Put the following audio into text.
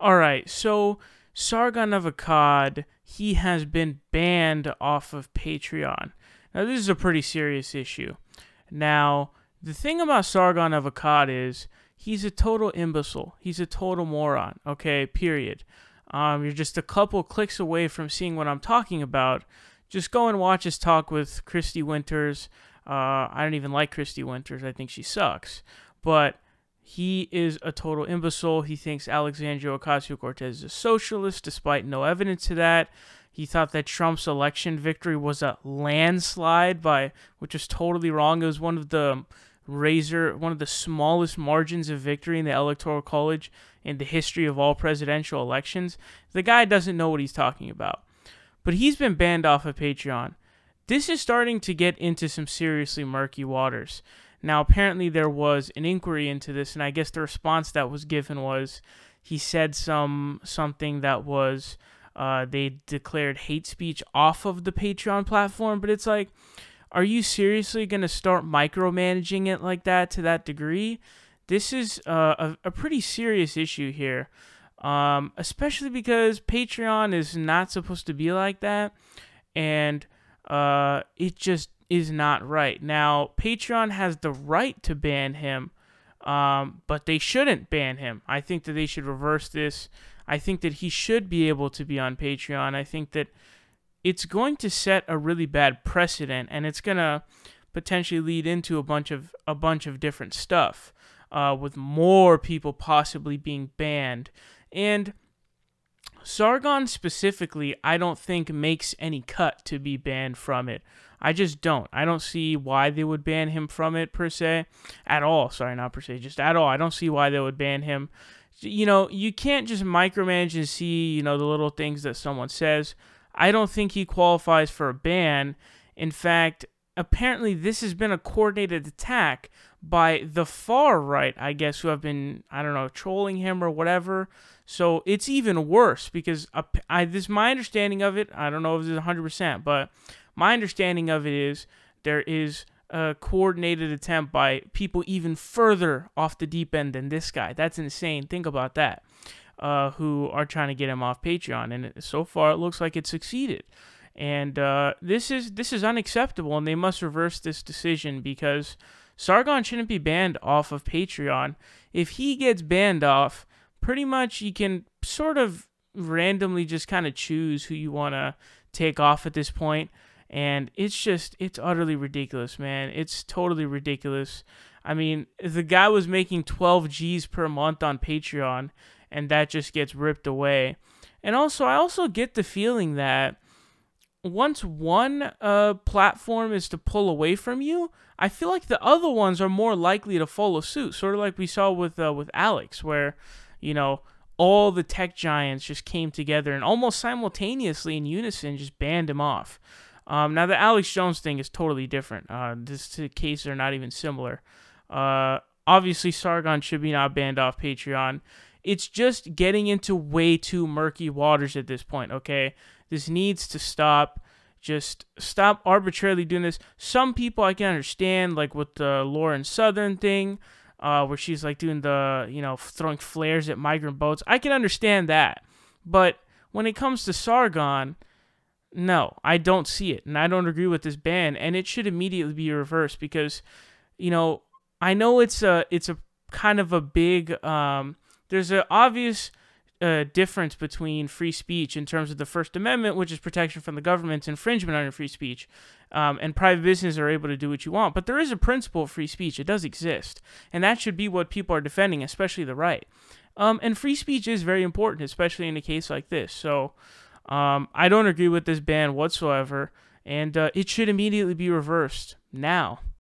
All right, so Sargon of Akkad, he has been banned off of Patreon. Now, this is a pretty serious issue. Now, the thing about Sargon of Akkad is he's a total imbecile. He's a total moron, okay, period. You're just a couple clicks away from seeing what I'm talking about. Just go and watch his talk with Christy Winters. I don't even like Christy Winters. I think she sucks. But he is a total imbecile. He thinks Alexandria Ocasio-Cortez is a socialist, despite no evidence to that. He thought that Trump's election victory was a landslide, which is totally wrong. It was one of the smallest margins of victory in the Electoral College in the history of all presidential elections. The guy doesn't know what he's talking about. But he's been banned off of Patreon. This is starting to get into some seriously murky waters. Now, apparently there was an inquiry into this, and I guess the response that was given was he said something that was they declared hate speech off of the Patreon platform. But it's like, are you seriously going to start micromanaging it like that to that degree? This is a pretty serious issue here, especially because Patreon is not supposed to be like that, and it just is not right. Now, Patreon has the right to ban him, but they shouldn't ban him. I think that they should reverse this. I think that he should be able to be on Patreon. I think that it's going to set a really bad precedent, and it's going to potentially lead into a bunch of different stuff, with more people possibly being banned. And Sargon specifically, I don't think makes any cut to be banned from it. I just don't. I don't see why they would ban him from it per se. At all. Sorry, not per se. Just at all. I don't see why they would ban him. You know, you can't just micromanage and see, the little things that someone says. I don't think he qualifies for a ban. In fact, apparently this has been a coordinated attack by the far right, I guess, who have been, trolling him or whatever. So it's even worse because this is my understanding of it. I don't know if this is 100%, but my understanding of it is there is a coordinated attempt by people even further off the deep end than this guy. That's insane. Think about that. Who are trying to get him off Patreon, and so far it looks like it succeeded. And this is unacceptable, and they must reverse this decision because Sargon shouldn't be banned off of Patreon. If he gets banned off, pretty much you can sort of randomly just kind of choose who you want to take off at this point. And it's utterly ridiculous, man. It's totally ridiculous. I mean, the guy was making 12 G's per month on Patreon, and that just gets ripped away. And also, I also get the feeling that once one platform is to pull away from you, I feel like the other ones are more likely to follow suit. Sort of like we saw with Alex, where, all the tech giants just came together and almost simultaneously in unison just banned him off. Now, the Alex Jones thing is totally different. This cases are not even similar. Obviously, Sargon should be not banned off Patreon. It's just getting into way too murky waters at this point, okay? This needs to stop. Just stop arbitrarily doing this. Some people I can understand, like with the Lauren Southern thing, where she's like doing the, throwing flares at migrant boats. I can understand that. But when it comes to Sargon, no, I don't see it. And I don't agree with this ban. And it should immediately be reversed because, I know it's a kind of a big, there's an obvious difference between free speech in terms of the First Amendment, which is protection from the government's infringement on your free speech, and private businesses are able to do what you want. But there is a principle of free speech. It does exist. And that should be what people are defending, especially the right. And free speech is very important, especially in a case like this. So I don't agree with this ban whatsoever, and it should immediately be reversed now.